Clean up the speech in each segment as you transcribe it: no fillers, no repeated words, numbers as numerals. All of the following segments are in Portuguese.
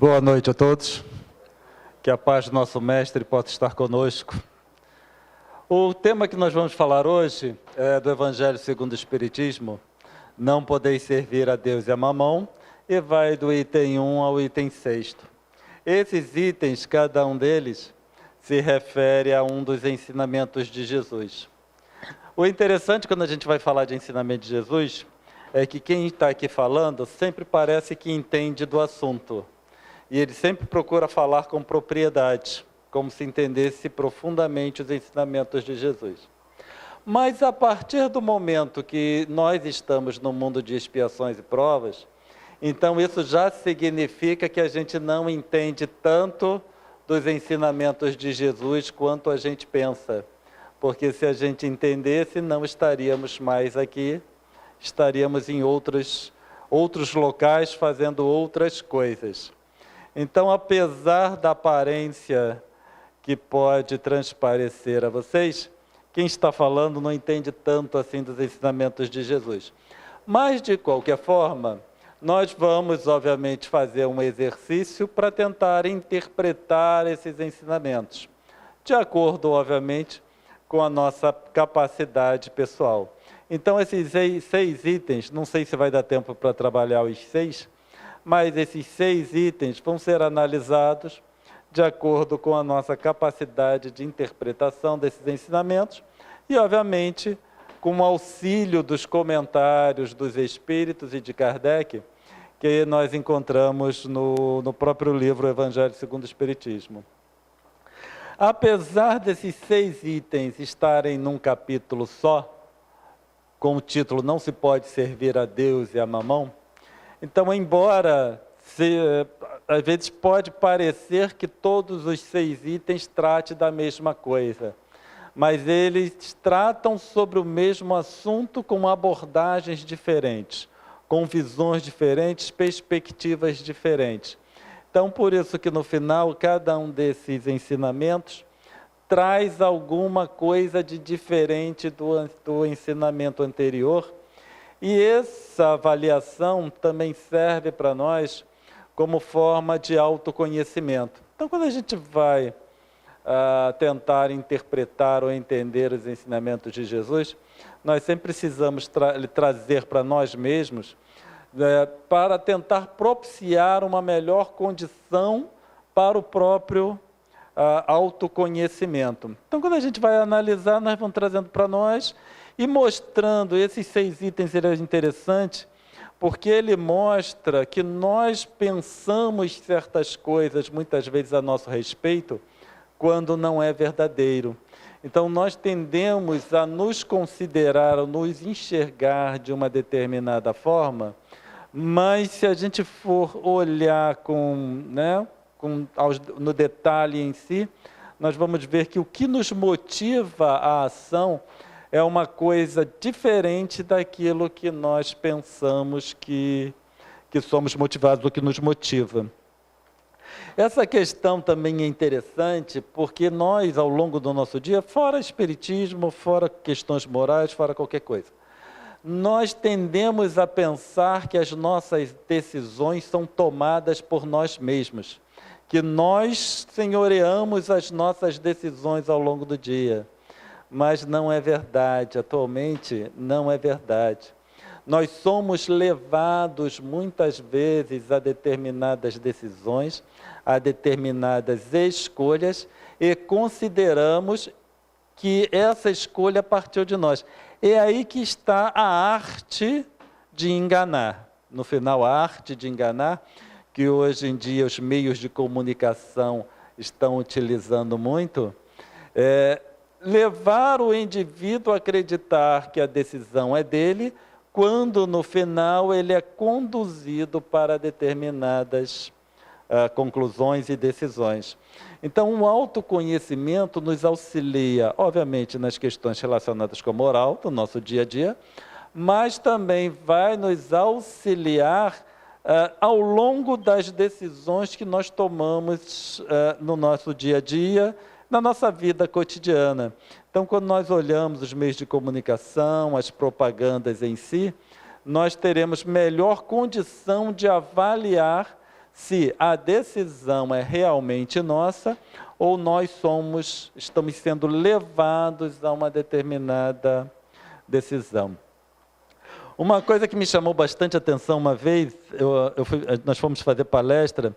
Boa noite a todos. Que a paz do nosso Mestre possa estar conosco. O tema que nós vamos falar hoje é do Evangelho segundo o Espiritismo. Não podeis servir a Deus e a Mamão, e vai do item 1 ao item 6. Esses itens, cada um deles, se refere a um dos ensinamentos de Jesus. O interessante quando a gente vai falar de ensinamento de Jesus é que quem está aqui falando sempre parece que entende do assunto. E ele sempre procura falar com propriedade, como se entendesse profundamente os ensinamentos de Jesus. Mas a partir do momento que nós estamos no mundo de expiações e provas, então isso já significa que a gente não entende tanto dos ensinamentos de Jesus quanto a gente pensa. Porque se a gente entendesse, não estaríamos mais aqui, estaríamos em outros locais fazendo outras coisas. Então, apesar da aparência que pode transparecer a vocês, quem está falando não entende tanto assim dos ensinamentos de Jesus. Mas, de qualquer forma, nós vamos, obviamente, fazer um exercício para tentar interpretar esses ensinamentos, de acordo, obviamente, com a nossa capacidade pessoal. Então, esses seis itens, não sei se vai dar tempo para trabalhar os 6, mas esses 6 itens vão ser analisados de acordo com a nossa capacidade de interpretação desses ensinamentos e, obviamente, com o auxílio dos comentários dos Espíritos e de Kardec, que nós encontramos no próprio livro Evangelho segundo o Espiritismo. Apesar desses 6 itens estarem num capítulo só, com o título Não se pode servir a Deus e a Mamão, então, embora, às vezes pode parecer que todos os 6 itens tratem da mesma coisa, mas eles tratam sobre o mesmo assunto com abordagens diferentes, com visões diferentes, perspectivas diferentes. Então, por isso que no final, cada um desses ensinamentos traz alguma coisa de diferente do ensinamento anterior. E essa avaliação também serve para nós como forma de autoconhecimento. Então, quando a gente vai tentar interpretar ou entender os ensinamentos de Jesus, nós sempre precisamos trazer para nós mesmos para tentar propiciar uma melhor condição para o próprio autoconhecimento. Então, quando a gente vai analisar, nós vamos trazendo para nós e mostrando esses 6 itens. Ele é interessante porque ele mostra que nós pensamos certas coisas, muitas vezes a nosso respeito, quando não é verdadeiro. Então, nós tendemos a nos considerar, a nos enxergar de uma determinada forma, mas se a gente for olhar no detalhe em si, nós vamos ver que o que nos motiva a ação é uma coisa diferente daquilo que nós pensamos que somos motivados, o que nos motiva. Essa questão também é interessante porque nós, ao longo do nosso dia, fora espiritismo, fora questões morais, fora qualquer coisa, nós tendemos a pensar que as nossas decisões são tomadas por nós mesmos, que nós senhoreamos as nossas decisões ao longo do dia. Mas não é verdade, atualmente não é verdade. Nós somos levados muitas vezes a determinadas decisões, a determinadas escolhas e consideramos que essa escolha partiu de nós. É aí que está a arte de enganar. No final, a arte de enganar, que hoje em dia os meios de comunicação estão utilizando muito, levar o indivíduo a acreditar que a decisão é dele, quando no final ele é conduzido para determinadas conclusões e decisões. Então, o autoconhecimento nos auxilia, obviamente, nas questões relacionadas com a moral do nosso dia a dia, mas também vai nos auxiliar ao longo das decisões que nós tomamos no nosso dia a dia, na nossa vida cotidiana. Então, quando nós olhamos os meios de comunicação, as propagandas em si, nós teremos melhor condição de avaliar se a decisão é realmente nossa ou nós estamos sendo levados a uma determinada decisão. Uma coisa que me chamou bastante atenção uma vez, nós fomos fazer palestra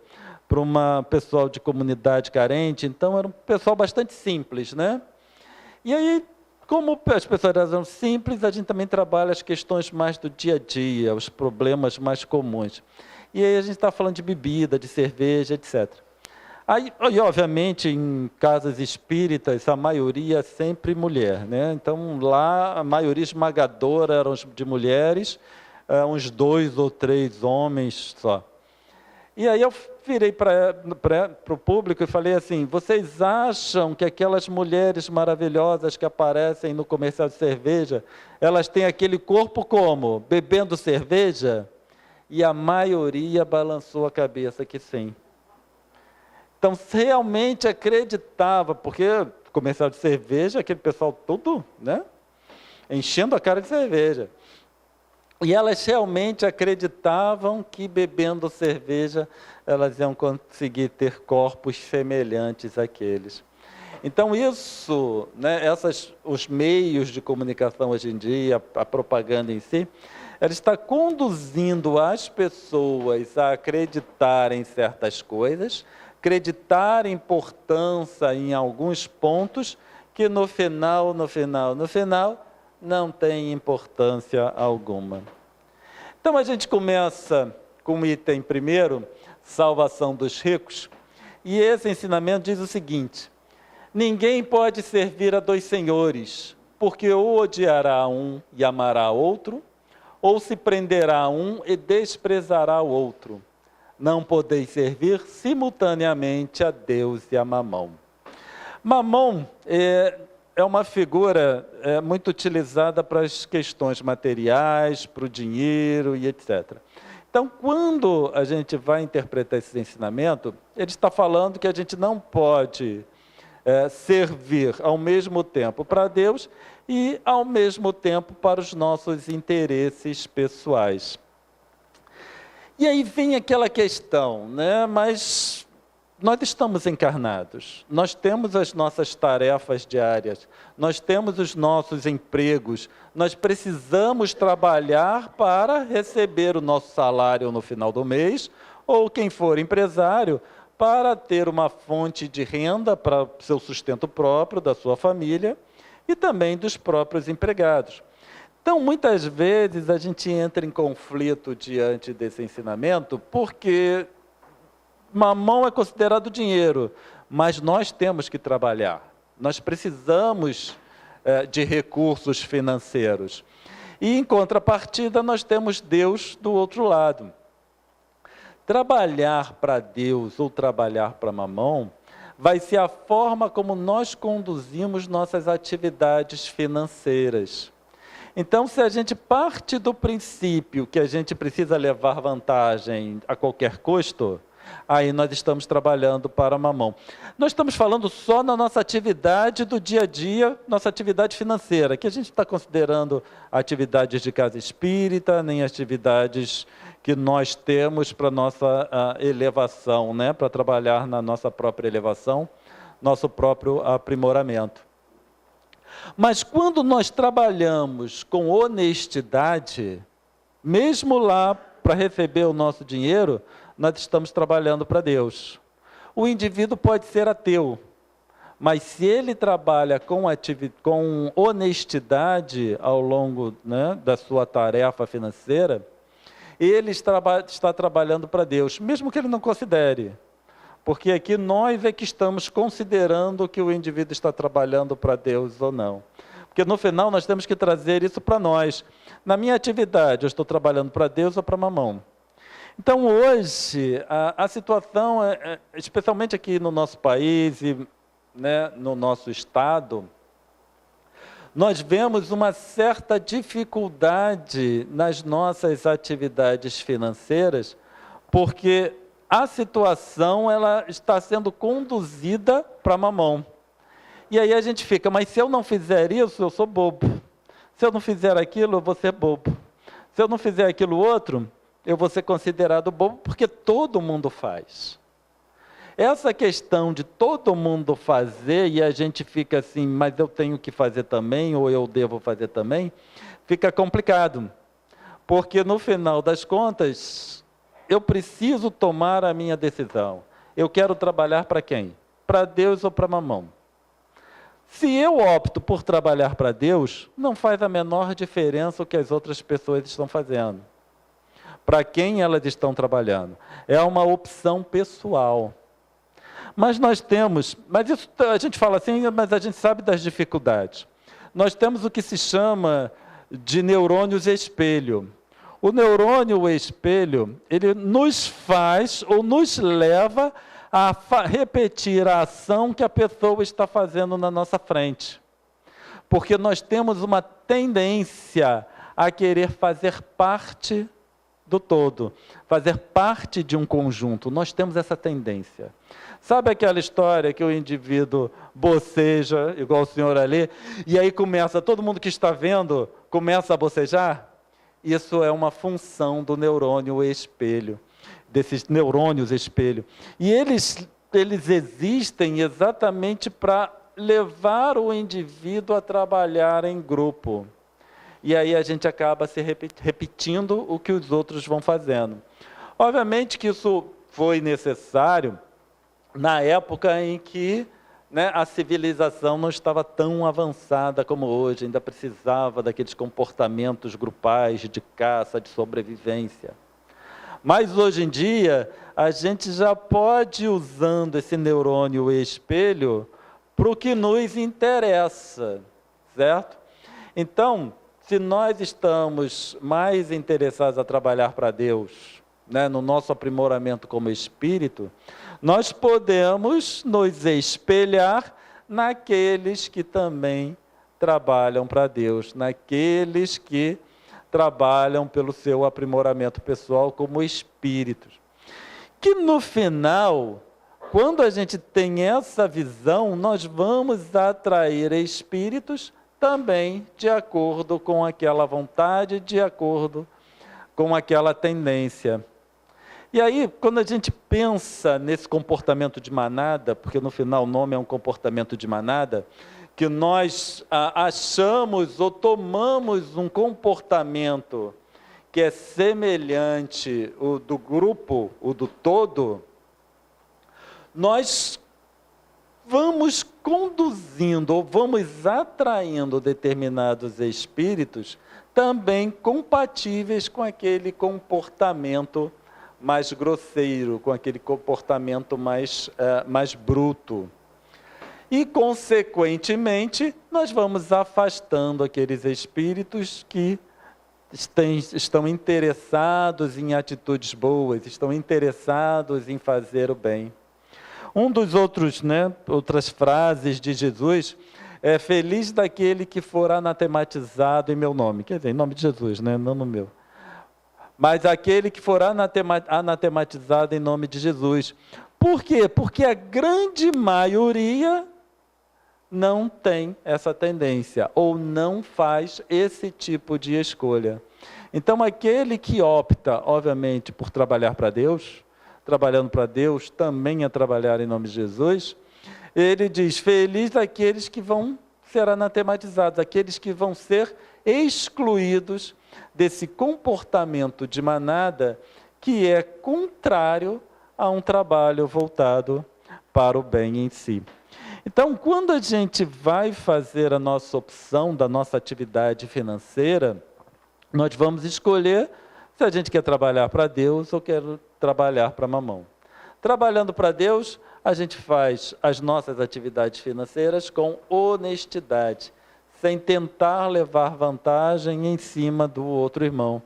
para uma pessoal de comunidade carente, então era um pessoal bastante simples, né? E aí, como as pessoas eram simples, a gente também trabalha as questões mais do dia a dia, os problemas mais comuns. E aí a gente está falando de bebida, de cerveja, etc. Aí, obviamente, em casas espíritas, a maioria é sempre mulher, né? Então, lá, a maioria esmagadora eram de mulheres, uns 2 ou 3 homens só. E aí eu virei para o público e falei assim, vocês acham que aquelas mulheres maravilhosas que aparecem no comercial de cerveja, elas têm aquele corpo como? Bebendo cerveja? E a maioria balançou a cabeça que sim. Então, realmente acreditava, porque comercial de cerveja, aquele pessoal tudo, né? Enchendo a cara de cerveja. E elas realmente acreditavam que bebendo cerveja, elas iam conseguir ter corpos semelhantes àqueles. Então isso, né, os meios de comunicação hoje em dia, a propaganda em si, ela está conduzindo as pessoas a acreditar em certas coisas, acreditar em importância em alguns pontos que no final não tem importância alguma. Então a gente começa com o item primeiro, salvação dos ricos, e esse ensinamento diz o seguinte, ninguém pode servir a 2 senhores, porque ou odiará um e amará outro, ou se prenderá a um e desprezará o outro. Não podeis servir simultaneamente a Deus e a Mamão. Mamão é uma figura muito utilizada para as questões materiais, para o dinheiro e etc. Então, quando a gente vai interpretar esse ensinamento, ele está falando que a gente não pode servir ao mesmo tempo para Deus e ao mesmo tempo para os nossos interesses pessoais. E aí vem aquela questão, né? Mas nós estamos encarnados, nós temos as nossas tarefas diárias, nós temos os nossos empregos, nós precisamos trabalhar para receber o nosso salário no final do mês, ou quem for empresário, para ter uma fonte de renda para o seu sustento próprio, da sua família e também dos próprios empregados. Então, muitas vezes a gente entra em conflito diante desse ensinamento, porque mamão é considerado dinheiro, mas nós temos que trabalhar, nós precisamos de recursos financeiros. E, em contrapartida, nós temos Deus do outro lado. Trabalhar para Deus ou trabalhar para mamão vai ser a forma como nós conduzimos nossas atividades financeiras. Então, se a gente parte do princípio que a gente precisa levar vantagem a qualquer custo, aí nós estamos trabalhando para mamão. Nós estamos falando só na nossa atividade do dia a dia, nossa atividade financeira, que a gente está considerando atividades de casa espírita, nem atividades que nós temos para nossa elevação, né? Para trabalhar na nossa própria elevação, nosso próprio aprimoramento. Mas quando nós trabalhamos com honestidade, mesmo lá para receber o nosso dinheiro, nós estamos trabalhando para Deus. O indivíduo pode ser ateu, mas se ele trabalha com honestidade ao longo, né, da sua tarefa financeira, ele está trabalhando para Deus, mesmo que ele não considere. Porque aqui nós é que estamos considerando que o indivíduo está trabalhando para Deus ou não. Porque no final nós temos que trazer isso para nós. Na minha atividade, eu estou trabalhando para Deus ou para mamão? Então hoje, a situação, especialmente aqui no nosso país e, né, no nosso estado, nós vemos uma certa dificuldade nas nossas atividades financeiras, porque a situação ela está sendo conduzida para mamão. E aí a gente fica, mas se eu não fizer isso, eu sou bobo. Se eu não fizer aquilo, eu vou ser bobo. Se eu não fizer aquilo outro, eu vou ser considerado bobo porque todo mundo faz. Essa questão de todo mundo fazer e a gente fica assim, mas eu tenho que fazer também, ou eu devo fazer também, fica complicado. Porque no final das contas, eu preciso tomar a minha decisão. Eu quero trabalhar para quem? Para Deus ou para mamão? Se eu opto por trabalhar para Deus, não faz a menor diferença o que as outras pessoas estão fazendo. Para quem elas estão trabalhando. É uma opção pessoal. Mas nós temos, mas isso a gente fala assim, mas a gente sabe das dificuldades. Nós temos o que se chama de neurônios espelho. O neurônio espelho, ele nos faz ou nos leva a repetir a ação que a pessoa está fazendo na nossa frente. Porque nós temos uma tendência a querer fazer parte do todo, fazer parte de um conjunto. Nós temos essa tendência. Sabe aquela história que o indivíduo boceja, igual o senhor ali, e aí começa, todo mundo que está vendo, começa a bocejar? Isso é uma função do neurônio espelho, desses neurônios espelho. E eles existem exatamente para levar o indivíduo a trabalhar em grupo. E aí a gente acaba se repetindo o que os outros vão fazendo. Obviamente que isso foi necessário na época em que a civilização não estava tão avançada como hoje, ainda precisava daqueles comportamentos grupais de caça, de sobrevivência. Mas hoje em dia, a gente já pode ir usando esse neurônio espelho para o que nos interessa, certo? Então, se nós estamos mais interessados a trabalhar para Deus, no nosso aprimoramento como espírito, nós podemos nos espelhar naqueles que também trabalham para Deus, naqueles que trabalham pelo seu aprimoramento pessoal como espíritos. Que no final, quando a gente tem essa visão, nós vamos atrair espíritos também de acordo com aquela vontade, de acordo com aquela tendência. E aí, quando a gente pensa nesse comportamento de manada, porque no final o nome é um comportamento de manada, que nós achamos ou tomamos um comportamento que é semelhante ao do grupo, o do todo, nós vamos conduzindo ou vamos atraindo determinados espíritos também compatíveis com aquele comportamento mais grosseiro, com aquele comportamento mais bruto. E, consequentemente, nós vamos afastando aqueles espíritos que estão interessados em atitudes boas, estão interessados em fazer o bem. Um dos outras frases de Jesus é: feliz daquele que for anatematizado em meu nome. Quer dizer, em nome de Jesus, não no meu. Mas aquele que for anatematizado em nome de Jesus. Por quê? Porque a grande maioria não tem essa tendência, ou não faz esse tipo de escolha. Então, aquele que opta, obviamente, por trabalhar para Deus, trabalhando para Deus, também a trabalhar em nome de Jesus, ele diz: feliz aqueles que vão ser anatematizados, aqueles que vão ser excluídos desse comportamento de manada que é contrário a um trabalho voltado para o bem em si. Então, quando a gente vai fazer a nossa opção da nossa atividade financeira, nós vamos escolher se a gente quer trabalhar para Deus ou quer trabalhar para mamão. Trabalhando para Deus, a gente faz as nossas atividades financeiras com honestidade, sem tentar levar vantagem em cima do outro irmão.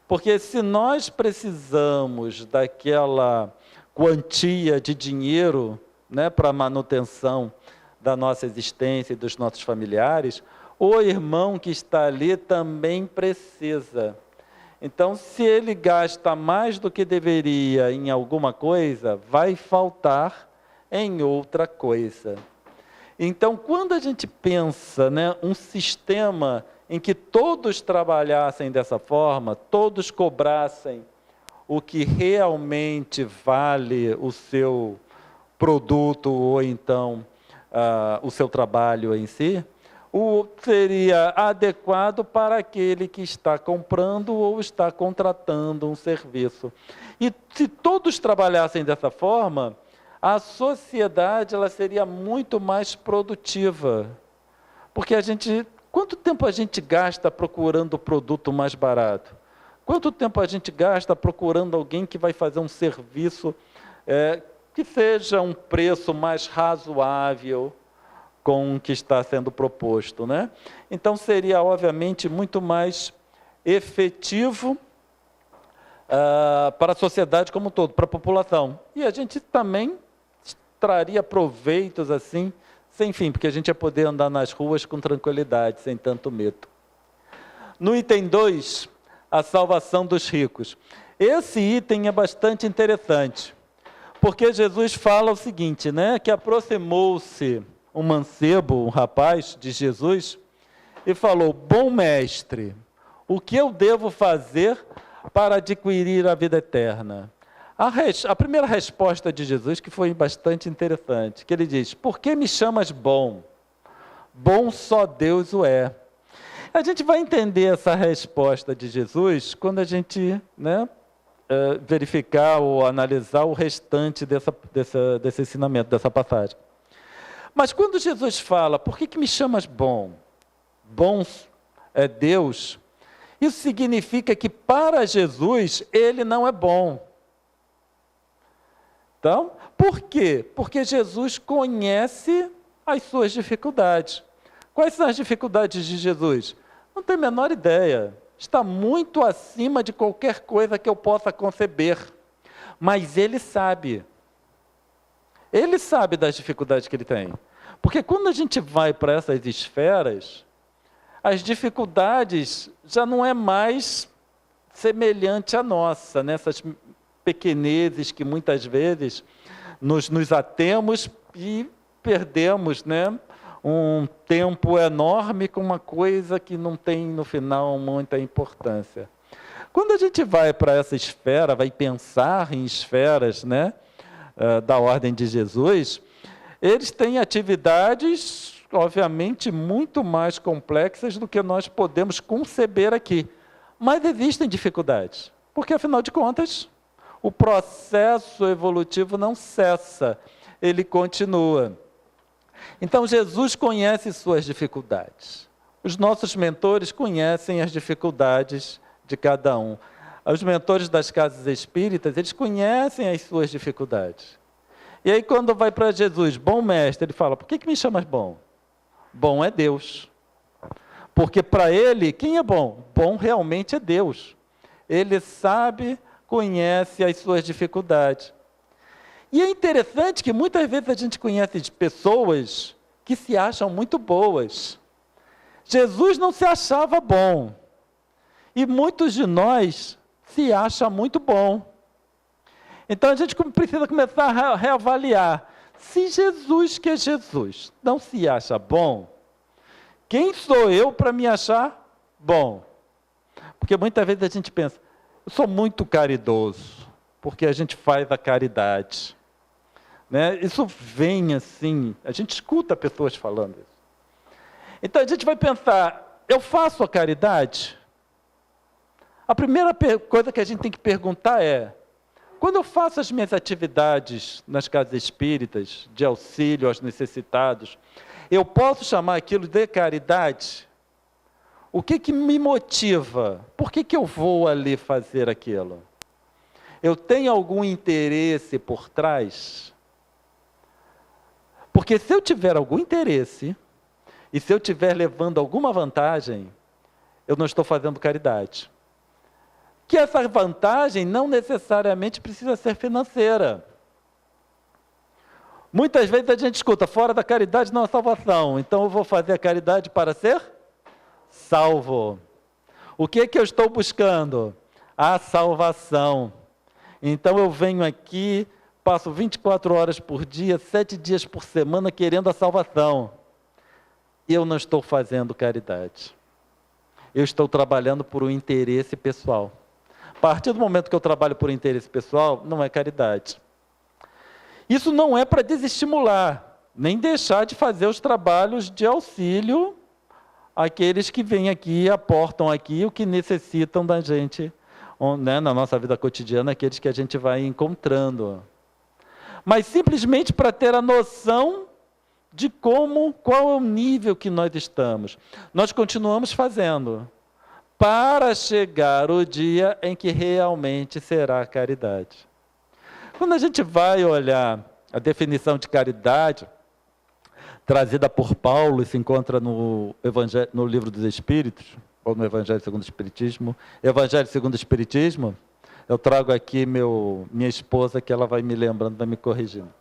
Porque se nós precisamos daquela quantia de dinheiro, para a manutenção da nossa existência e dos nossos familiares, o irmão que está ali também precisa. Então, se ele gasta mais do que deveria em alguma coisa, vai faltar em outra coisa. Então, quando a gente pensa, um sistema em que todos trabalhassem dessa forma, todos cobrassem o que realmente vale o seu produto ou então o seu trabalho em si, seria adequado para aquele que está comprando ou está contratando um serviço. E se todos trabalhassem dessa forma, a sociedade ela seria muito mais produtiva. Porque quanto tempo a gente gasta procurando o produto mais barato? Quanto tempo a gente gasta procurando alguém que vai fazer um serviço que seja um preço mais razoável com o que está sendo proposto, né? Então seria, obviamente, muito mais efetivo para a sociedade como um todo, para a população. E a gente também traria proveitos assim, sem fim, porque a gente ia poder andar nas ruas com tranquilidade, sem tanto medo. No item 2, a salvação dos ricos. Esse item é bastante interessante, porque Jesus fala o seguinte, né, que aproximou-se um mancebo, um rapaz de Jesus, e falou: bom mestre, o que eu devo fazer para adquirir a vida eterna? A primeira resposta de Jesus, que foi bastante interessante, que ele diz: por que me chamas bom? Bom só Deus o é. A gente vai entender essa resposta de Jesus quando a gente verificar ou analisar o restante desse ensinamento, dessa passagem. Mas quando Jesus fala, por que me chamas bom? Bom é Deus. Isso significa que para Jesus, ele não é bom. Então, por quê? Porque Jesus conhece as suas dificuldades. Quais são as dificuldades de Jesus? Não tenho a menor ideia. Está muito acima de qualquer coisa que eu possa conceber. Mas ele sabe. Ele sabe das dificuldades que ele tem. Porque quando a gente vai para essas esferas, as dificuldades já não é mais semelhante à nossa, nessas pequenezes que muitas vezes nos atemos e perdemos, um tempo enorme com uma coisa que não tem no final muita importância. Quando a gente vai para essa esfera, vai pensar em esferas, da ordem de Jesus, eles têm atividades, obviamente, muito mais complexas do que nós podemos conceber aqui. Mas existem dificuldades, porque, afinal de contas, o processo evolutivo não cessa, ele continua. Então, Jesus conhece suas dificuldades. Os nossos mentores conhecem as dificuldades de cada um. Os mentores das casas espíritas, eles conhecem as suas dificuldades. E aí, quando vai para Jesus, bom mestre, ele fala: por que me chamas bom? Bom é Deus. Porque para ele, quem é bom? Bom realmente é Deus. Ele sabe, conhece as suas dificuldades. E é interessante que muitas vezes a gente conhece pessoas que se acham muito boas. Jesus não se achava bom. E muitos de nós se acham muito bom. Então a gente precisa começar a reavaliar. Se Jesus, que é Jesus, não se acha bom, quem sou eu para me achar bom? Porque muitas vezes a gente pensa: eu sou muito caridoso, porque a gente faz a caridade. Isso vem assim, a gente escuta pessoas falando isso. Então a gente vai pensar: eu faço a caridade? A primeira coisa que a gente tem que perguntar é: quando eu faço as minhas atividades nas casas espíritas, de auxílio aos necessitados, eu posso chamar aquilo de caridade? O que me motiva? Por que eu vou ali fazer aquilo? Eu tenho algum interesse por trás? Porque se eu tiver algum interesse, e se eu estiver levando alguma vantagem, eu não estou fazendo caridade. Que essa vantagem não necessariamente precisa ser financeira. Muitas vezes a gente escuta: fora da caridade não há salvação, então eu vou fazer a caridade para ser salvo. O que eu estou buscando? A salvação. Então eu venho aqui, passo 24 horas por dia, 7 dias por semana querendo a salvação. Eu não estou fazendo caridade. Eu estou trabalhando por um interesse pessoal. A partir do momento que eu trabalho por interesse pessoal, não é caridade. Isso não é para desestimular, nem deixar de fazer os trabalhos de auxílio àqueles que vêm aqui e aportam aqui o que necessitam da gente, né, na nossa vida cotidiana, aqueles que a gente vai encontrando. Mas simplesmente para ter a noção de qual é o nível que nós estamos. Nós continuamos fazendo, para chegar o dia em que realmente será caridade. Quando a gente vai olhar a definição de caridade, trazida por Paulo e se encontra no Livro dos Espíritos, ou no Evangelho segundo o Espiritismo. Evangelho segundo o Espiritismo, eu trago aqui minha esposa, que ela vai me lembrando, vai me corrigindo.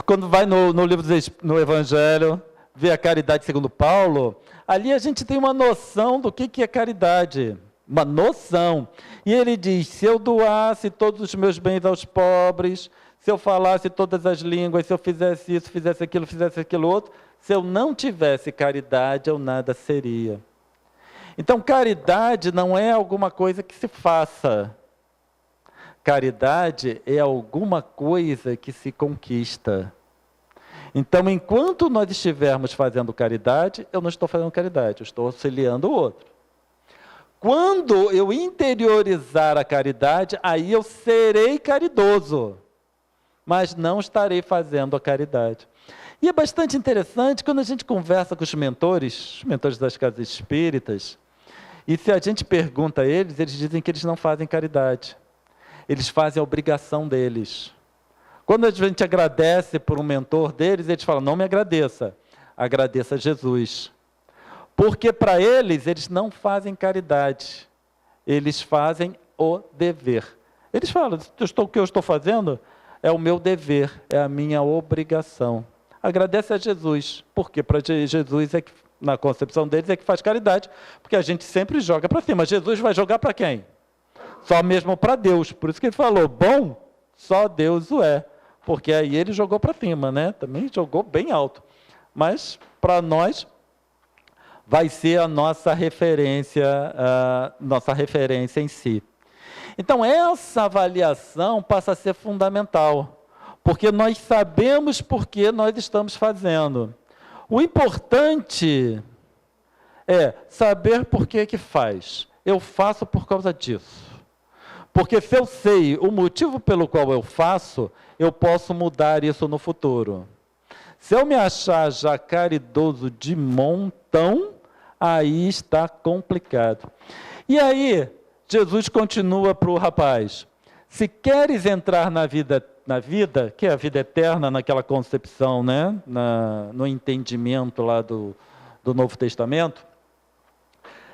Quando vai no Evangelho, vê a caridade segundo Paulo, ali a gente tem uma noção do que é caridade. Uma noção. E ele diz, se eu doasse todos os meus bens aos pobres, se eu falasse todas as línguas, se eu fizesse isso, fizesse aquilo outro, se eu não tivesse caridade, eu nada seria. Então, caridade não é alguma coisa que se faça. Caridade é alguma coisa que se conquista. Então, enquanto nós estivermos fazendo caridade, eu não estou fazendo caridade, eu estou auxiliando o outro. Quando eu interiorizar a caridade, aí eu serei caridoso, mas não estarei fazendo a caridade. E é bastante interessante quando a gente conversa com os mentores das casas espíritas, e se a gente pergunta a eles, eles dizem que eles não fazem caridade. Eles fazem a obrigação deles. Quando a gente agradece por um mentor deles, eles falam, não me agradeça, agradeça a Jesus. Porque para eles não fazem caridade, eles fazem o dever. Eles falam, o que eu estou fazendo é o meu dever, é a minha obrigação. Agradece a Jesus, porque para Jesus, na concepção deles, é que faz caridade, porque a gente sempre joga para cima. Jesus vai jogar para quem? Só mesmo para Deus. Por isso que ele falou, bom, só Deus o é. Porque aí ele jogou para cima, né? Também jogou bem alto. Mas para nós vai ser a nossa referência em si. Então, essa avaliação passa a ser fundamental, porque nós sabemos por que nós estamos fazendo. O importante é saber por que faz. Eu faço por causa disso. Porque se eu sei o motivo pelo qual eu faço, eu posso mudar isso no futuro. Se eu me achar já caridoso de montão, aí está complicado. E aí, Jesus continua para o rapaz, se queres entrar na vida, que é a vida eterna, naquela concepção, né? No entendimento lá do Novo Testamento,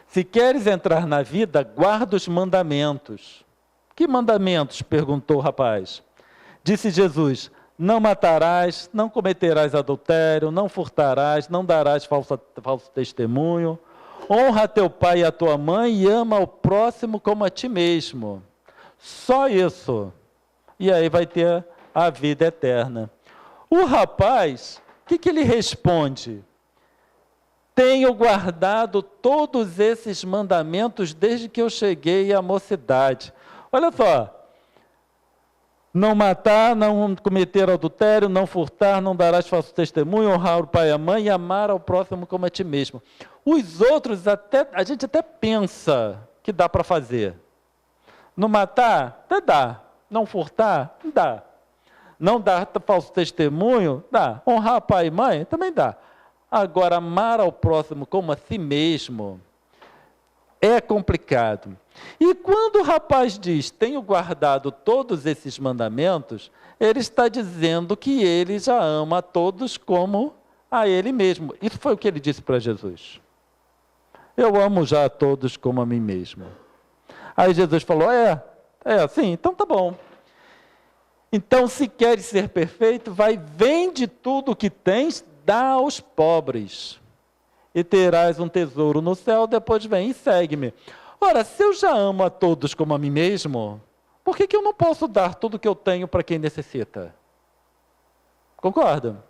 se queres entrar na vida, guarda os mandamentos. Que mandamentos? Perguntou o rapaz. Disse Jesus, não matarás, não cometerás adultério, não furtarás, não darás falso testemunho, honra teu pai e a tua mãe e ama o próximo como a ti mesmo. Só isso. E aí vai ter a vida eterna. O rapaz, o que ele responde? Tenho guardado todos esses mandamentos desde que eu cheguei à mocidade. Olha só. Não matar, não cometer adultério, não furtar, não darás falso testemunho, honrar o pai e a mãe e amar ao próximo como a ti mesmo. Os outros, a gente até pensa que dá para fazer. Não matar? Até dá. Não furtar? Dá. Não dar falso testemunho? Dá. Honrar pai e mãe? Também dá. Agora, amar ao próximo como a si mesmo é complicado. E quando o rapaz diz, tenho guardado todos esses mandamentos, ele está dizendo que ele já ama a todos como a ele mesmo. Isso foi o que ele disse para Jesus. Eu amo já a todos como a mim mesmo. Aí Jesus falou, é assim, então tá bom. Então, se queres ser perfeito, vende tudo o que tens, dá aos pobres. E terás um tesouro no céu, depois vem e segue-me. Ora, se eu já amo a todos como a mim mesmo, por que eu não posso dar tudo o que eu tenho para quem necessita? Concorda?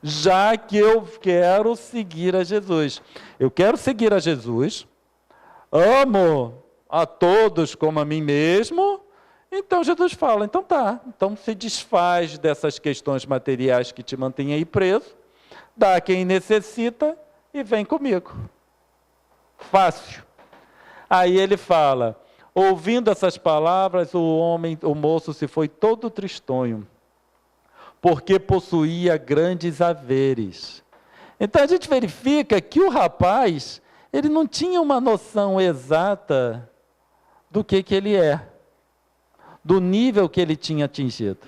Já que eu quero seguir a Jesus. Eu quero seguir a Jesus, amo a todos como a mim mesmo. Então Jesus fala, então tá, então se desfaz dessas questões materiais que te mantêm aí preso, dá a quem necessita e vem comigo. Fácil. Aí ele fala, ouvindo essas palavras, o moço se foi todo tristonho, porque possuía grandes haveres. Então a gente verifica que o rapaz, ele não tinha uma noção exata do que ele é, do nível que ele tinha atingido.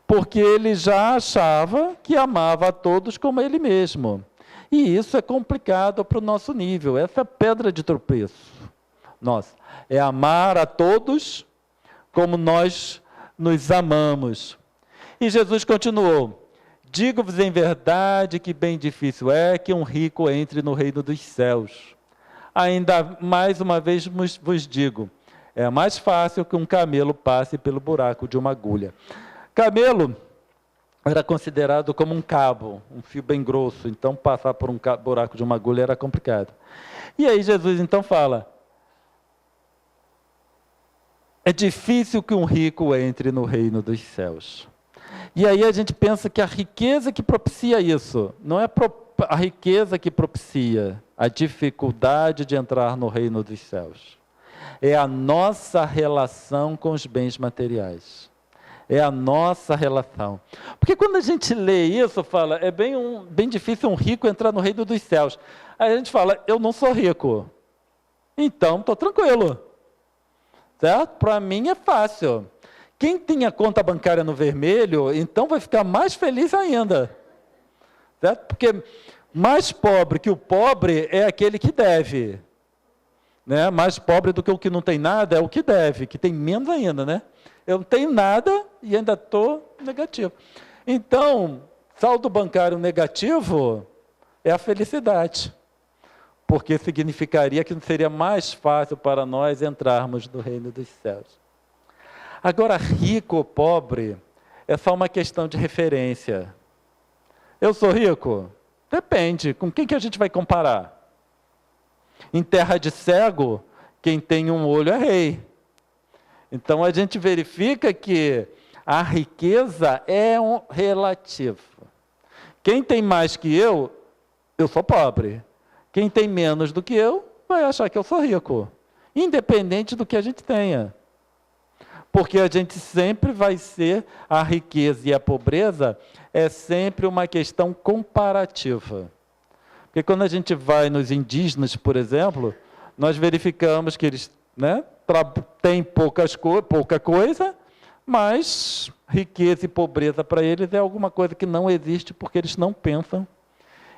Porque ele já achava que amava a todos como ele mesmo. E isso é complicado para o nosso nível, essa é a pedra de tropeço. Nossa, é amar a todos como nós nos amamos. E Jesus continuou, digo-vos em verdade que bem difícil é que um rico entre no reino dos céus. Ainda mais uma vez vos digo, é mais fácil que um camelo passe pelo buraco de uma agulha. Camelo era considerado como um cabo, um fio bem grosso, então passar por um buraco de uma agulha era complicado. E aí Jesus então fala, é difícil que um rico entre no reino dos céus. E aí a gente pensa que a riqueza que propicia isso, não é a riqueza que propicia a dificuldade de entrar no reino dos céus. É a nossa relação com os bens materiais. É a nossa relação. Porque quando a gente lê isso, fala, é bem difícil um rico entrar no reino dos céus. Aí a gente fala, eu não sou rico. Então, estou tranquilo. Certo? Para mim é fácil. Quem tem a conta bancária no vermelho, então vai ficar mais feliz ainda. Certo? Porque mais pobre que o pobre é aquele que deve. Né? Mais pobre do que o que não tem nada é o que deve, que tem menos ainda, né? Eu não tenho nada e ainda estou negativo. Então, saldo bancário negativo é a felicidade, porque significaria que seria mais fácil para nós entrarmos no reino dos céus. Agora, rico ou pobre é só uma questão de referência. Eu sou rico? Depende. Com quem que a gente vai comparar? Em terra de cego, quem tem um olho é rei. Então, a gente verifica que a riqueza é um relativo. Quem tem mais que eu sou pobre. Quem tem menos do que eu, vai achar que eu sou rico. Independente do que a gente tenha. Porque a gente sempre vai ser, a riqueza e a pobreza é sempre uma questão comparativa. Porque quando a gente vai nos indígenas, por exemplo, nós verificamos que eles têm pouca coisa, mas riqueza e pobreza para eles é alguma coisa que não existe, porque eles não pensam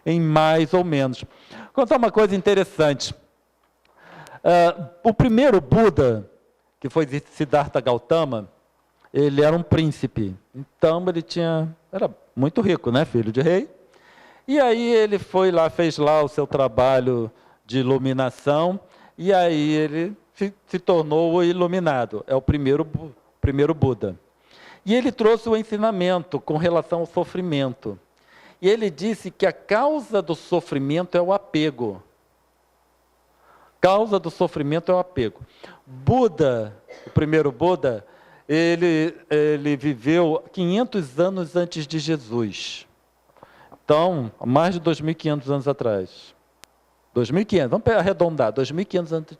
em mais ou menos. Vou contar uma coisa interessante. O primeiro Buda, que foi Siddhartha Gautama, ele era um príncipe. Então ele era muito rico, né? Filho de rei. E aí ele foi lá, fez lá o seu trabalho de iluminação, e aí ele se tornou o iluminado. É o primeiro Buda. E ele trouxe o ensinamento com relação ao sofrimento. E ele disse que a causa do sofrimento é o apego. Causa do sofrimento é o apego. Buda, o primeiro Buda, ele viveu 500 anos antes de Jesus. Então, mais de 2.500 anos atrás. 2.500, vamos arredondar, 2.500 anos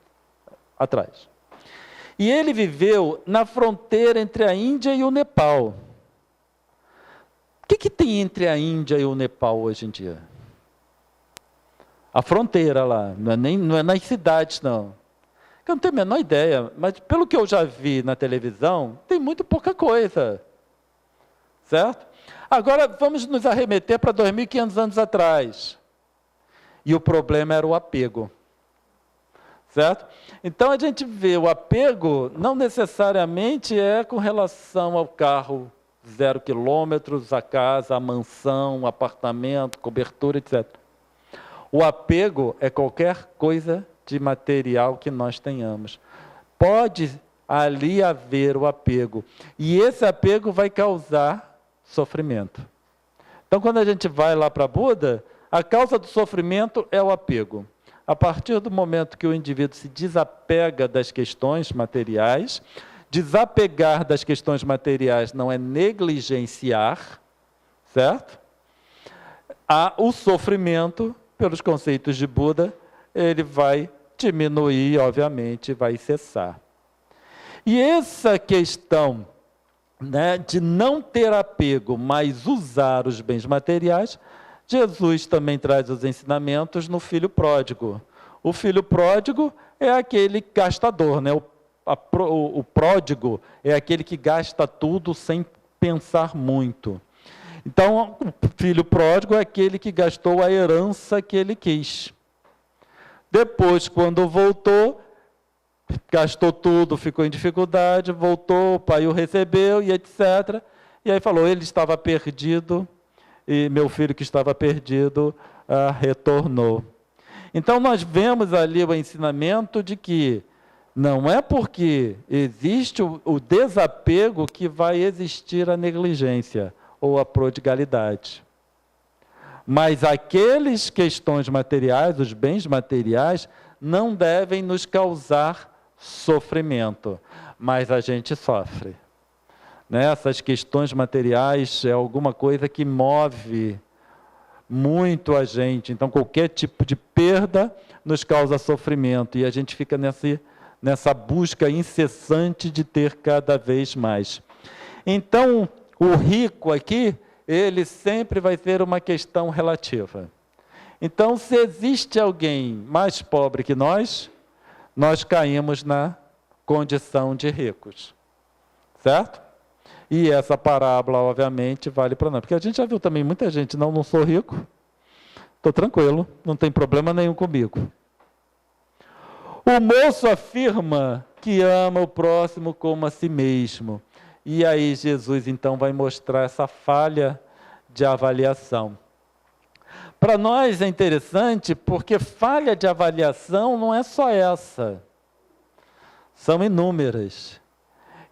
atrás. E ele viveu na fronteira entre a Índia e o Nepal. O que tem entre a Índia e o Nepal hoje em dia? A fronteira lá, não é nas cidades, não. Eu não tenho a menor ideia, mas pelo que eu já vi na televisão, tem muito pouca coisa. Certo? Agora, vamos nos arremeter para 2.500 anos atrás. E o problema era o apego. Certo? Então, a gente vê o apego, não necessariamente é com relação ao carro 0 quilômetros, a casa, a mansão, o apartamento, cobertura, etc. O apego é qualquer coisa de material que nós tenhamos. Pode ali haver o apego. E esse apego vai causar sofrimento. Então, quando a gente vai lá para Buda, a causa do sofrimento é o apego. A partir do momento que o indivíduo se desapega das questões materiais, desapegar das questões materiais não é negligenciar, certo? O sofrimento, pelos conceitos de Buda, ele vai diminuir, obviamente, vai cessar. E essa questão, né, de não ter apego, mas usar os bens materiais, Jesus também traz os ensinamentos no filho pródigo. O filho pródigo é aquele gastador, né? O pródigo é aquele que gasta tudo sem pensar muito. Então, o filho pródigo é aquele que gastou a herança que ele quis. Depois, quando voltou, gastou tudo, ficou em dificuldade, voltou, o pai o recebeu e etc. E aí falou, ele estava perdido e meu filho que estava perdido retornou. Então, nós vemos ali o ensinamento de que não é porque existe o desapego que vai existir a negligência ou a prodigalidade. Mas aquelas questões materiais, os bens materiais, não devem nos causar sofrimento, mas a gente sofre. Né? Essas questões materiais é alguma coisa que move muito a gente. Então, qualquer tipo de perda nos causa sofrimento e a gente fica nessa busca incessante de ter cada vez mais. Então, o rico aqui, ele sempre vai ter uma questão relativa. Então, se existe alguém mais pobre que nós caímos na condição de ricos. Certo? E essa parábola, obviamente, vale para nós. Porque a gente já viu também muita gente, não sou rico, estou tranquilo, não tem problema nenhum comigo. O moço afirma que ama o próximo como a si mesmo. E aí Jesus, então, vai mostrar essa falha de avaliação. Para nós é interessante, porque falha de avaliação não é só essa. São inúmeras.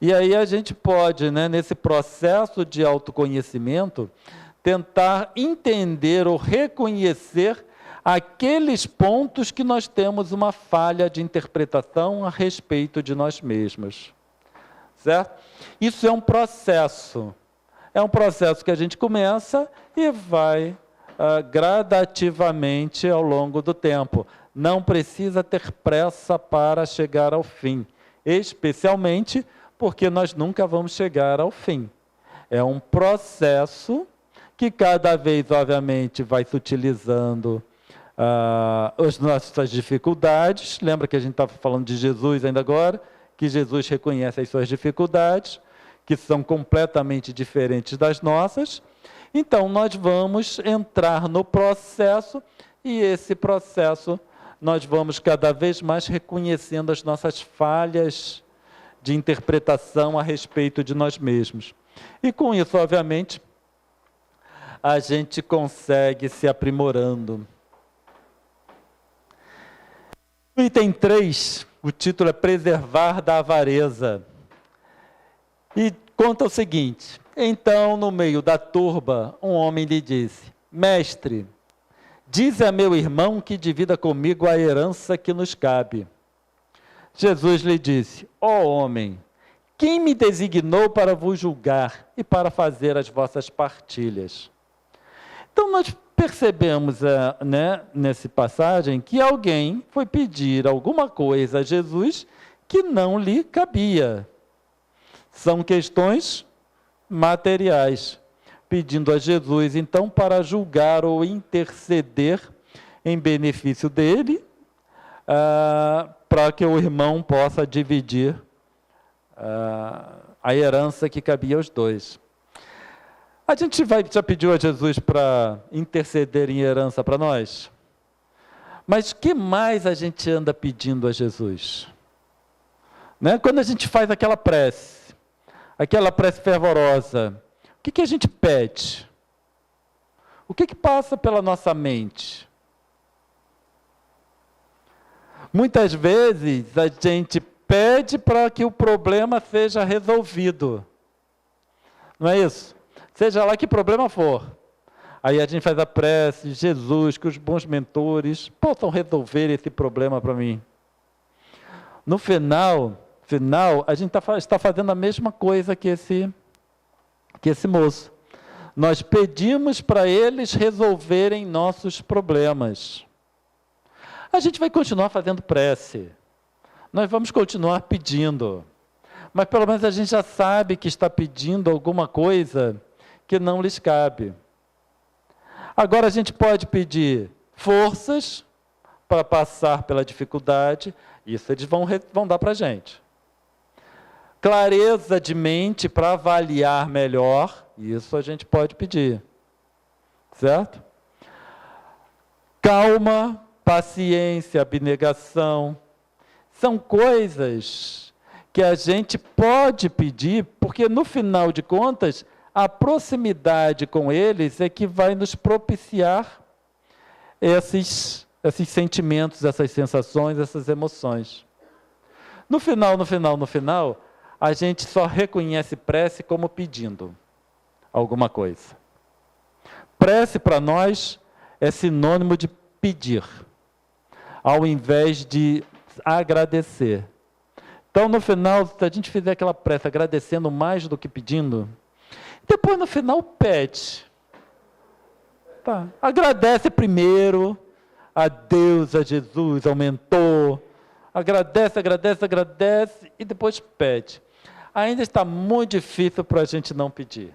E aí a gente pode, né, nesse processo de autoconhecimento, tentar entender ou reconhecer aqueles pontos que nós temos uma falha de interpretação a respeito de nós mesmos. Certo? Isso é um processo. É um processo que a gente começa e vai gradativamente ao longo do tempo. Não precisa ter pressa para chegar ao fim. Especialmente porque nós nunca vamos chegar ao fim. É um processo que cada vez, obviamente, vai se utilizando as nossas dificuldades. Lembra que a gente estava falando de Jesus ainda agora? Que Jesus reconhece as suas dificuldades, que são completamente diferentes das nossas. Então, nós vamos entrar no processo, e esse processo nós vamos cada vez mais reconhecendo as nossas falhas de interpretação a respeito de nós mesmos. E com isso, obviamente, a gente consegue se aprimorando. No item 3, o título é Preservar da Avareza. E conta o seguinte: então, no meio da turba, um homem lhe disse: Mestre, dize a meu irmão que divida comigo a herança que nos cabe. Jesus lhe disse: ó homem, quem me designou para vos julgar e para fazer as vossas partilhas? Então, nós percebemos nessa passagem que alguém foi pedir alguma coisa a Jesus que não lhe cabia. São questões materiais, pedindo a Jesus, então, para julgar ou interceder em benefício dele, para que o irmão possa dividir a herança que cabia aos dois. A gente já pediu a Jesus para interceder em herança para nós? Mas o que mais a gente anda pedindo a Jesus? Né? Quando a gente faz aquela prece fervorosa, o que a gente pede? O que passa pela nossa mente? Muitas vezes a gente pede para que o problema seja resolvido. Não é isso? Seja lá que problema for. Aí a gente faz a prece, Jesus, que os bons mentores possam resolver esse problema para mim. No final, a gente está fazendo a mesma coisa que esse moço. Nós pedimos para eles resolverem nossos problemas. A gente vai continuar fazendo prece. Nós vamos continuar pedindo. Mas pelo menos a gente já sabe que está pedindo alguma coisa que não lhes cabe. Agora a gente pode pedir forças para passar pela dificuldade. Isso eles vão dar para a gente. Clareza de mente para avaliar melhor. Isso a gente pode pedir. Certo? Calma, paciência, abnegação. São coisas que a gente pode pedir, porque no final de contas, a proximidade com eles é que vai nos propiciar esses sentimentos, essas sensações, essas emoções. No final, a gente só reconhece prece como pedindo alguma coisa. Prece para nós é sinônimo de pedir, ao invés de agradecer. Então, no final, se a gente fizer aquela prece agradecendo mais do que pedindo, depois no final pede. Tá. Agradece primeiro a Deus, a Jesus, ao mentor. Agradece e depois pede. Ainda está muito difícil para a gente não pedir.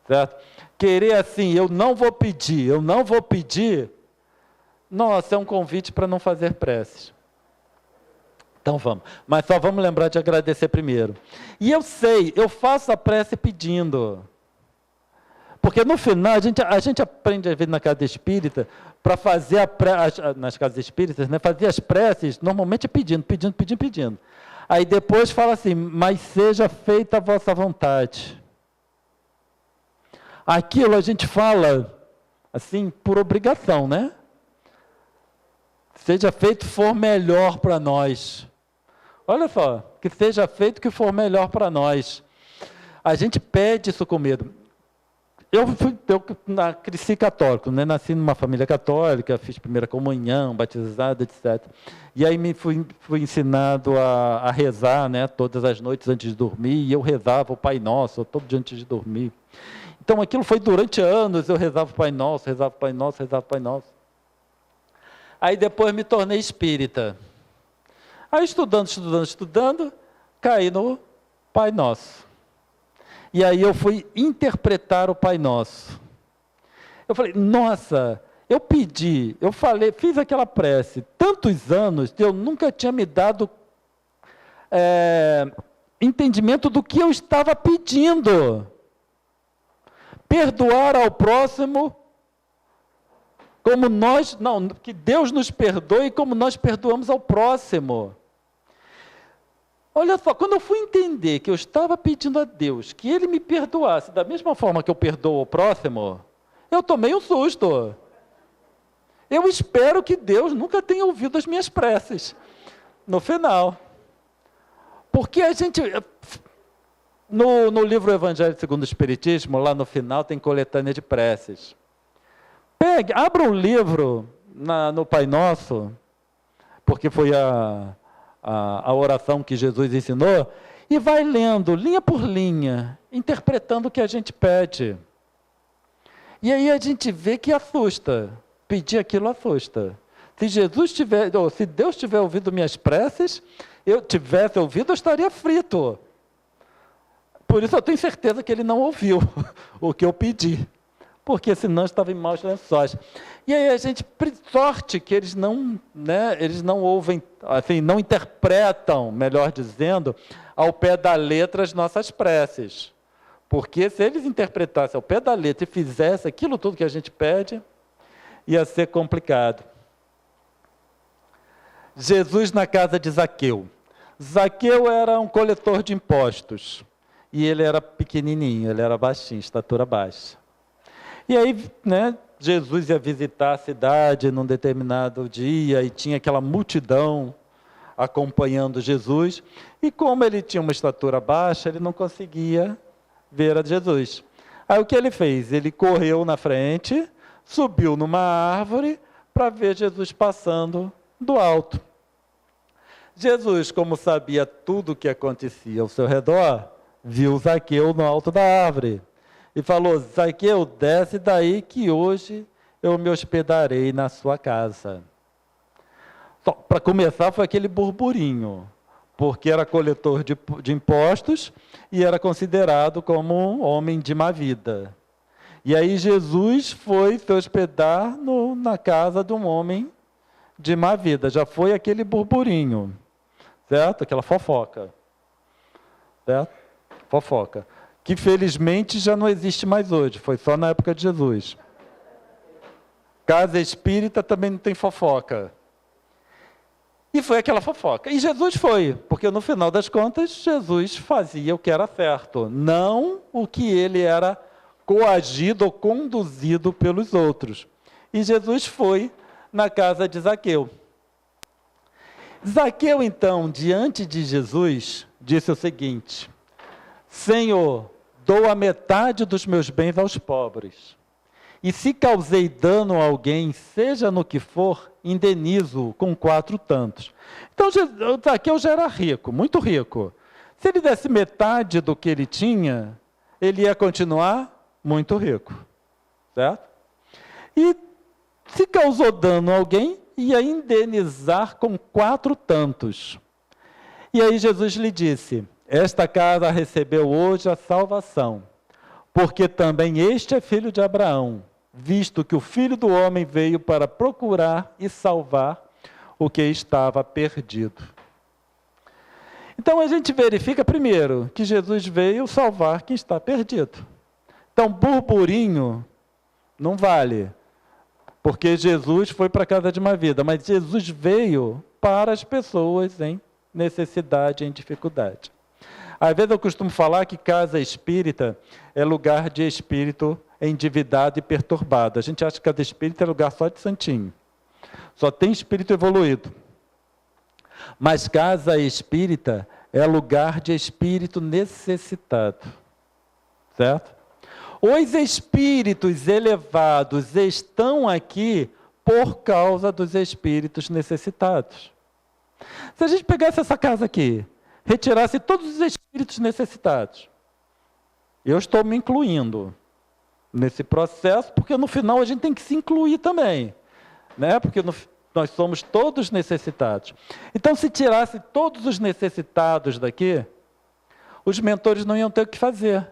Certo? Querer assim, eu não vou pedir, nossa, é um convite para não fazer preces. Então vamos, mas só vamos lembrar de agradecer primeiro. E eu faço a prece pedindo. Porque no final, a gente aprende às vezes na casa espírita, para fazer nas casas espíritas, né, fazer as preces, normalmente é pedindo. Aí depois fala assim, mas seja feita a vossa vontade. Aquilo a gente fala, assim, por obrigação, né? Seja feito o que for melhor para nós. Olha só, que seja feito o que for melhor para nós. A gente pede isso com medo. Eu cresci católico, né? Nasci numa família católica, fiz primeira comunhão, batizado, etc. E aí fui ensinado a rezar, né? Todas as noites antes de dormir, e eu rezava o Pai Nosso, todo dia antes de dormir. Então aquilo foi durante anos, eu rezava o Pai Nosso. Aí depois me tornei espírita. Aí estudando, caí no Pai Nosso. E aí eu fui interpretar o Pai Nosso. Eu falei, nossa, eu pedi, eu falei, fiz aquela prece, tantos anos, eu nunca tinha me dado entendimento do que eu estava pedindo. Perdoar ao próximo como que Deus nos perdoe como nós perdoamos ao próximo. Olha só, quando eu fui entender que eu estava pedindo a Deus que Ele me perdoasse da mesma forma que eu perdoo o próximo, eu tomei um susto. Eu espero que Deus nunca tenha ouvido as minhas preces, no final. Porque a gente, no livro Evangelho segundo o Espiritismo, lá no final tem coletânea de preces. Abra um livro no Pai Nosso, porque foi a oração que Jesus ensinou, e vai lendo, linha por linha, interpretando o que a gente pede. E aí a gente vê que assusta. Pedir aquilo assusta. Se Deus tiver ouvido minhas preces, eu tivesse ouvido, eu estaria frito. Por isso eu tenho certeza que Ele não ouviu o que eu pedi. Porque senão estava em maus lençóis. E aí a gente, sorte que eles não ouvem, assim, não interpretam, melhor dizendo, ao pé da letra as nossas preces. Porque se eles interpretassem ao pé da letra e fizessem aquilo tudo que a gente pede, ia ser complicado. Jesus na casa de Zaqueu. Zaqueu era um coletor de impostos. E ele era pequenininho, ele era baixinho, estatura baixa. E aí, né, Jesus ia visitar a cidade num determinado dia e tinha aquela multidão acompanhando Jesus. E como ele tinha uma estatura baixa, ele não conseguia ver a Jesus. Aí o que ele fez? Ele correu na frente, subiu numa árvore para ver Jesus passando do alto. Jesus, como sabia tudo o que acontecia ao seu redor, viu Zaqueu no alto da árvore e falou: Zaqueu, desce daí que hoje eu me hospedarei na sua casa. Para começar, foi aquele burburinho, porque era coletor de impostos e era considerado como um homem de má vida. E aí Jesus foi se hospedar na casa de um homem de má vida. Já foi aquele burburinho, certo? Aquela fofoca, certo? Fofoca, que felizmente já não existe mais hoje, foi só na época de Jesus. Casa espírita também não tem fofoca. E foi aquela fofoca. E Jesus foi, porque no final das contas, Jesus fazia o que era certo, não o que ele era coagido ou conduzido pelos outros. E Jesus foi na casa de Zaqueu. Zaqueu, então, diante de Jesus, disse o seguinte: Senhor, dou a metade dos meus bens aos pobres. E se causei dano a alguém, seja no que for, indenizo com 4 tantos. Então, Zaqueu já era rico, muito rico. Se ele desse metade do que ele tinha, ele ia continuar muito rico, certo? E se causou dano a alguém, ia indenizar com 4 tantos. E aí Jesus lhe disse: esta casa recebeu hoje a salvação, porque também este é filho de Abraão, visto que o Filho do Homem veio para procurar e salvar o que estava perdido. Então a gente verifica primeiro que Jesus veio salvar quem está perdido. Então burburinho não vale, porque Jesus foi para a casa de uma vida, mas Jesus veio para as pessoas em necessidade, em dificuldade. Às vezes eu costumo falar que casa espírita é lugar de espírito endividado e perturbado. A gente acha que cada espírito é lugar só de santinho. Só tem espírito evoluído. Mas casa espírita é lugar de espírito necessitado. Certo? Os espíritos elevados estão aqui por causa dos espíritos necessitados. Se a gente pegasse essa casa aqui, retirasse todos os espíritos necessitados, eu estou me incluindo nesse processo, porque no final a gente tem que se incluir também, né? Porque nós somos todos necessitados. Então, se tirasse todos os necessitados daqui, os mentores não iam ter o que fazer.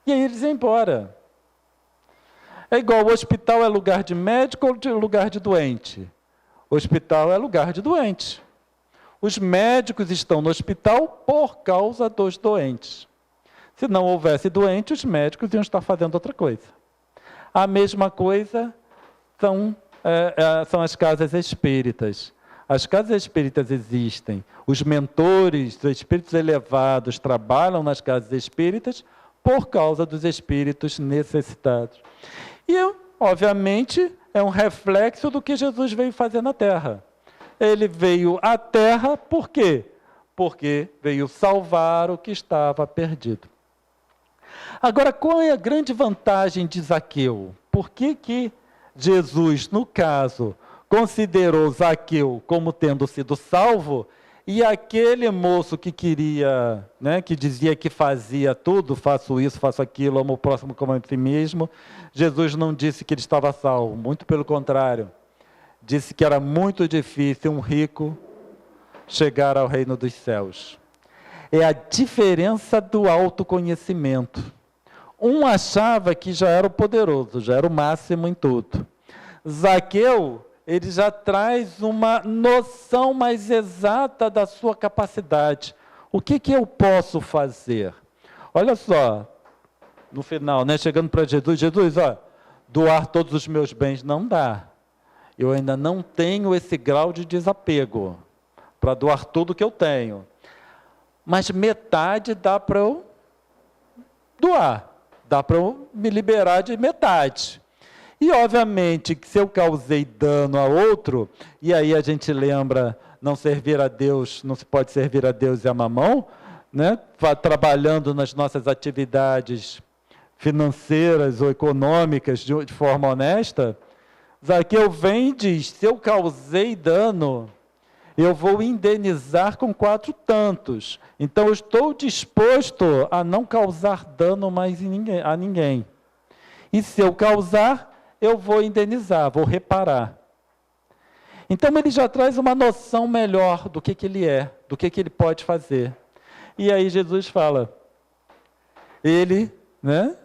E aí eles iam embora. É igual, o hospital é lugar de médico ou lugar de doente? O hospital é lugar de doente. Os médicos estão no hospital por causa dos doentes. Se não houvesse doente, os médicos iam estar fazendo outra coisa. A mesma coisa são as casas espíritas. As casas espíritas existem. Os mentores, os espíritos elevados, trabalham nas casas espíritas por causa dos espíritos necessitados. E, obviamente, é um reflexo do que Jesus veio fazer na Terra. Ele veio à Terra por quê? Porque veio salvar o que estava perdido. Agora, qual é a grande vantagem de Zaqueu? Por que Jesus, no caso, considerou Zaqueu como tendo sido salvo, e aquele moço que queria, né, que dizia que fazia tudo, faço isso, faço aquilo, amo o próximo como a si mesmo, Jesus não disse que ele estava salvo, muito pelo contrário. Disse que era muito difícil um rico chegar ao reino dos céus. É a diferença do autoconhecimento. Um achava que já era o poderoso, já era o máximo em tudo. Zaqueu, ele já traz uma noção mais exata da sua capacidade. O que eu posso fazer? Olha só, no final, né, chegando para Jesus, doar todos os meus bens não dá. Eu ainda não tenho esse grau de desapego para doar tudo que eu tenho. Mas metade dá para eu doar. Dá para eu me liberar de metade. E, obviamente, que se eu causei dano a outro, e aí a gente lembra, não servir a Deus, não se pode servir a Deus e a mamão, né? Trabalhando nas nossas atividades financeiras ou econômicas de forma honesta, Zaqueu vem e diz: se eu causei dano, eu vou indenizar com 4 tantos. Então, eu estou disposto a não causar dano mais a ninguém. E se eu causar, eu vou indenizar, vou reparar. Então, ele já traz uma noção melhor do que ele é, do que ele pode fazer. E aí Jesus fala, ele, né,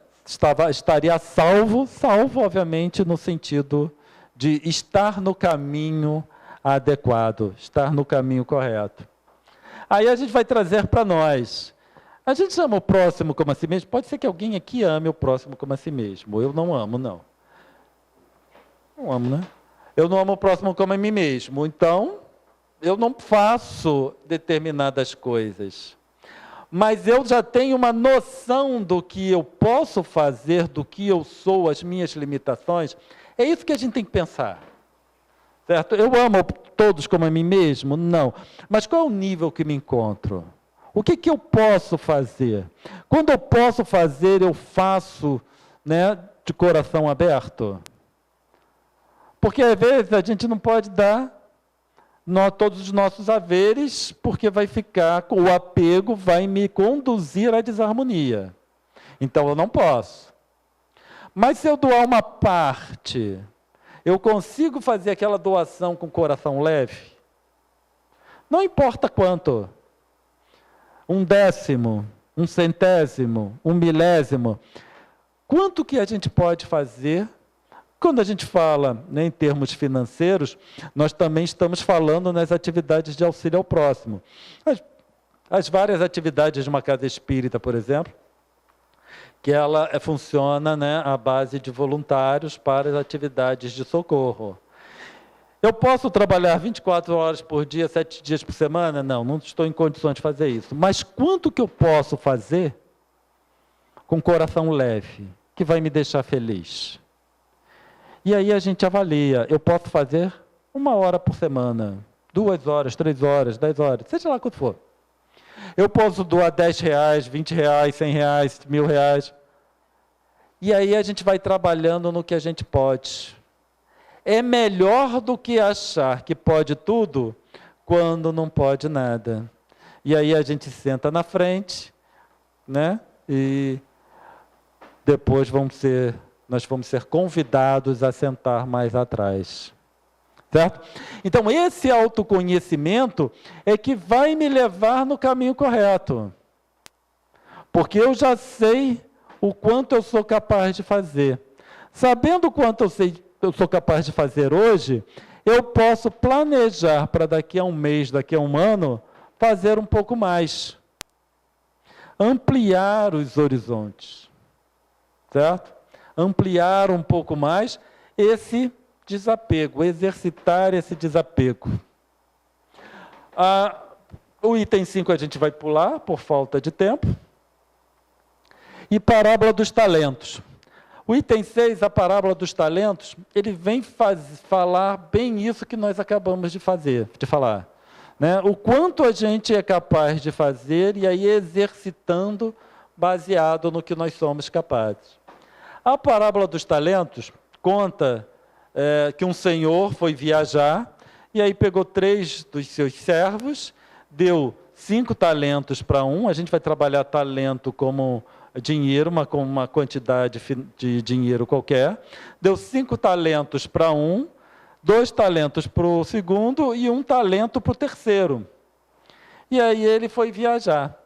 estaria salvo, obviamente, no sentido de estar no caminho adequado, estar no caminho correto. Aí a gente vai trazer para nós. A gente ama o próximo como a si mesmo? Pode ser que alguém aqui ame o próximo como a si mesmo. Eu não amo, não. Não amo, né? Eu não amo o próximo como a mim mesmo. Então, eu não faço determinadas coisas. Mas eu já tenho uma noção do que eu posso fazer, do que eu sou, as minhas limitações. É isso que a gente tem que pensar. Certo? Eu amo todos como a mim mesmo? Não. Mas qual é o nível que me encontro? O que eu posso fazer? Quando eu posso fazer, eu faço, né, de coração aberto. Porque às vezes a gente não pode dar todos os nossos haveres, porque vai ficar com o apego, vai me conduzir à desarmonia. Então eu não posso. Mas se eu doar uma parte, eu consigo fazer aquela doação com o coração leve? Não importa quanto. 1/10, 1/100, 1/1000. Quanto que a gente pode fazer? Quando a gente fala, né, em termos financeiros, nós também estamos falando nas atividades de auxílio ao próximo. As várias atividades de uma casa espírita, por exemplo, que ela funciona, né, à base de voluntários para as atividades de socorro. Eu posso trabalhar 24 horas por dia, 7 dias por semana? Não estou em condições de fazer isso. Mas quanto que eu posso fazer com coração leve, que vai me deixar feliz? E aí a gente avalia, eu posso fazer 1 hora por semana, 2 horas, 3 horas, 10 horas, seja lá quanto for. Eu posso doar R$10, R$20, R$100, R$1.000. E aí a gente vai trabalhando no que a gente pode. É melhor do que achar que pode tudo, quando não pode nada. E aí a gente senta na frente, né? E depois nós vamos ser convidados a sentar mais atrás. Certo? Então, esse autoconhecimento é que vai me levar no caminho correto. Porque eu já sei o quanto eu sou capaz de fazer. Sabendo o quanto eu sou capaz de fazer hoje, eu posso planejar para daqui a 1 mês, daqui a 1 ano, fazer um pouco mais. Ampliar os horizontes. Certo? Ampliar um pouco mais esse desapego, exercitar esse desapego. O item 5 a gente vai pular, por falta de tempo. E parábola dos talentos. O item 6, a parábola dos talentos, ele vem falar bem isso que nós acabamos de falar. Né? O quanto a gente é capaz de fazer e aí exercitando baseado no que nós somos capazes. A parábola dos talentos conta que um senhor foi viajar e aí pegou 3 dos seus servos, deu 5 talentos para um. A gente vai trabalhar talento como dinheiro, uma quantidade de dinheiro qualquer. Deu 5 talentos para um, 2 talentos para o segundo e 1 talento para o terceiro. E aí ele foi viajar.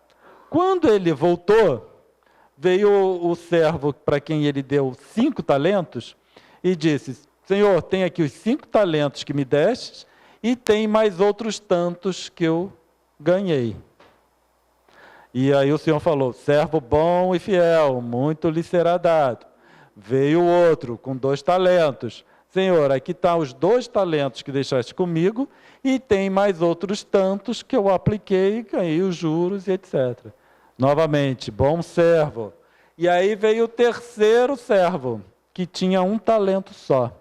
Quando ele voltou, veio o servo para quem ele deu 5 talentos e disse: Senhor, tem aqui os 5 talentos que me deste e tem mais outros tantos que eu ganhei. E aí o Senhor falou: servo bom e fiel, muito lhe será dado. Veio outro com 2 talentos. Senhor, aqui estão os 2 talentos que deixaste comigo e tem mais outros tantos que eu apliquei, ganhei os juros e etc. Novamente, bom servo. E aí veio o terceiro servo, que tinha 1 talento só.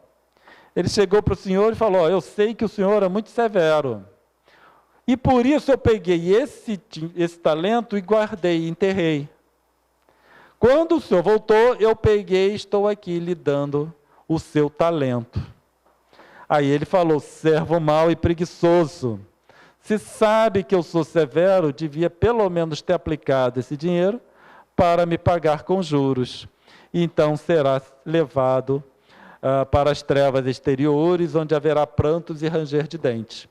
Ele chegou para o Senhor e falou: eu sei que o Senhor é muito severo. E por isso eu peguei esse talento e guardei, enterrei. Quando o senhor voltou, eu peguei e estou aqui lhe dando o seu talento. Aí ele falou, servo mau e preguiçoso, se sabe que eu sou severo, devia pelo menos ter aplicado esse dinheiro para me pagar com juros. Então será levado para as trevas exteriores, onde haverá prantos e ranger de dentes.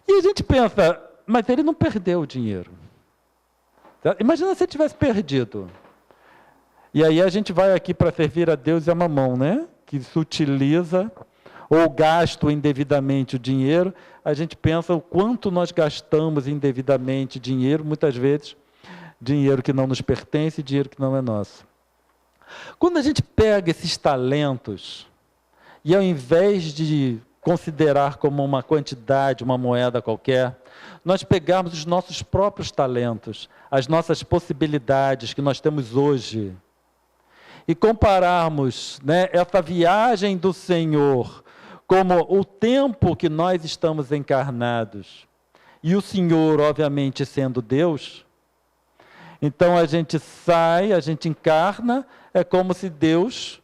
E a gente pensa, mas ele não perdeu o dinheiro. Imagina se ele tivesse perdido. E aí a gente vai aqui para servir a Deus e a Mamão, né? Que se utiliza ou gasto indevidamente o dinheiro. A gente pensa o quanto nós gastamos indevidamente dinheiro, muitas vezes dinheiro que não nos pertence, dinheiro que não é nosso. Quando a gente pega esses talentos e ao invés de considerar como uma quantidade, uma moeda qualquer, nós pegarmos os nossos próprios talentos, as nossas possibilidades que nós temos hoje, e compararmos, né, essa viagem do Senhor como o tempo que nós estamos encarnados, e o Senhor, obviamente, sendo Deus, então a gente sai, a gente encarna, é como se Deus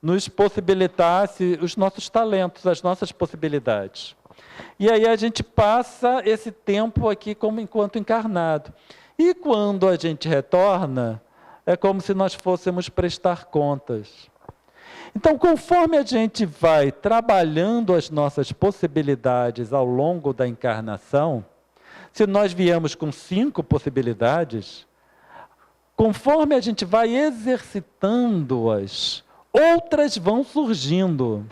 nos possibilitasse os nossos talentos, as nossas possibilidades. E aí a gente passa esse tempo aqui como enquanto encarnado. E quando a gente retorna, é como se nós fôssemos prestar contas. Então, conforme a gente vai trabalhando as nossas possibilidades ao longo da encarnação, se nós viemos com 5 possibilidades, conforme a gente vai exercitando-as, outras vão surgindo.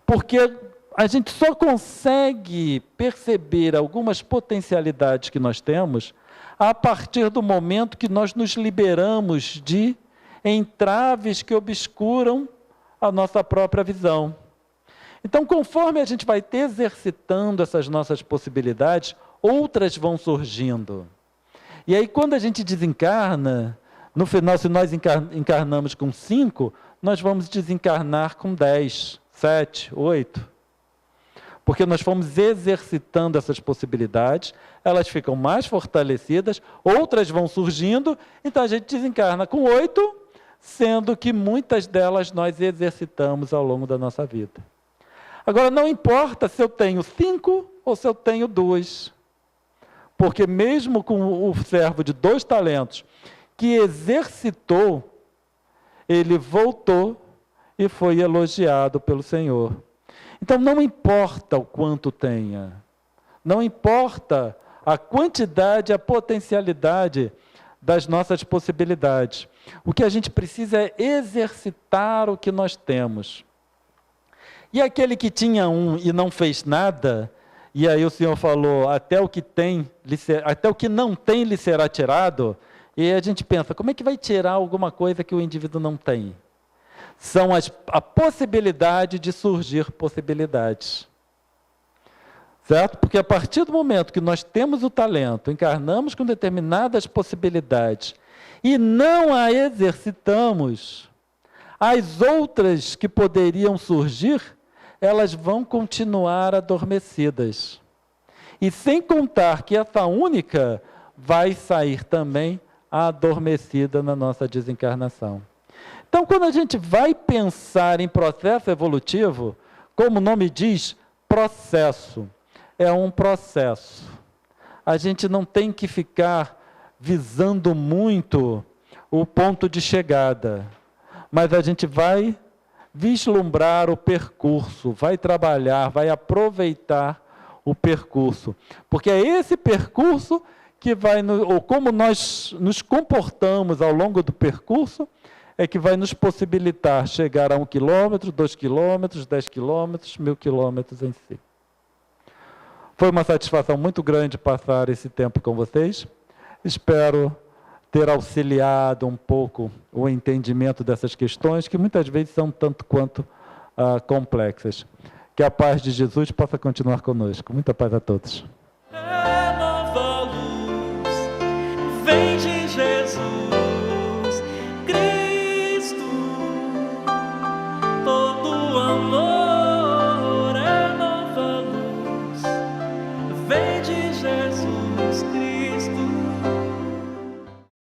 Porque a gente só consegue perceber algumas potencialidades que nós temos a partir do momento que nós nos liberamos de entraves que obscuram a nossa própria visão. Então, conforme a gente vai exercitando essas nossas possibilidades, outras vão surgindo. E aí, quando a gente desencarna, no final, se nós encarnamos com 5, nós vamos desencarnar com 10, 7, 8. Porque nós fomos exercitando essas possibilidades, elas ficam mais fortalecidas, outras vão surgindo, então a gente desencarna com 8, sendo que muitas delas nós exercitamos ao longo da nossa vida. Agora, não importa se eu tenho 5 ou se eu tenho 2, porque mesmo com o servo de 2 talentos, que exercitou, ele voltou e foi elogiado pelo Senhor. Então, não importa o quanto tenha, não importa a quantidade, a potencialidade das nossas possibilidades. O que a gente precisa é exercitar o que nós temos. E aquele que tinha 1 e não fez nada, e aí o Senhor falou, até o que não tem lhe será tirado, e a gente pensa, como é que vai tirar alguma coisa que o indivíduo não tem? São a possibilidade de surgir possibilidades. Certo? Porque a partir do momento que nós temos o talento, encarnamos com determinadas possibilidades e não a exercitamos, as outras que poderiam surgir, elas vão continuar adormecidas. E sem contar que essa única vai sair também adormecida na nossa desencarnação. Então, quando a gente vai pensar em processo evolutivo, como o nome diz, processo. É um processo. A gente não tem que ficar visando muito o ponto de chegada, mas a gente vai vislumbrar o percurso, vai trabalhar, vai aproveitar o percurso. Porque é esse percurso que vai, ou como nós nos comportamos ao longo do percurso, é que vai nos possibilitar chegar a 1 quilômetro, 2 quilômetros, 10 quilômetros, 1000 quilômetros em si. Foi uma satisfação muito grande passar esse tempo com vocês. Espero ter auxiliado um pouco o entendimento dessas questões, que muitas vezes são tanto quanto complexas. Que a paz de Jesus possa continuar conosco. Muita paz a todos. É nova luz, vem de Jesus.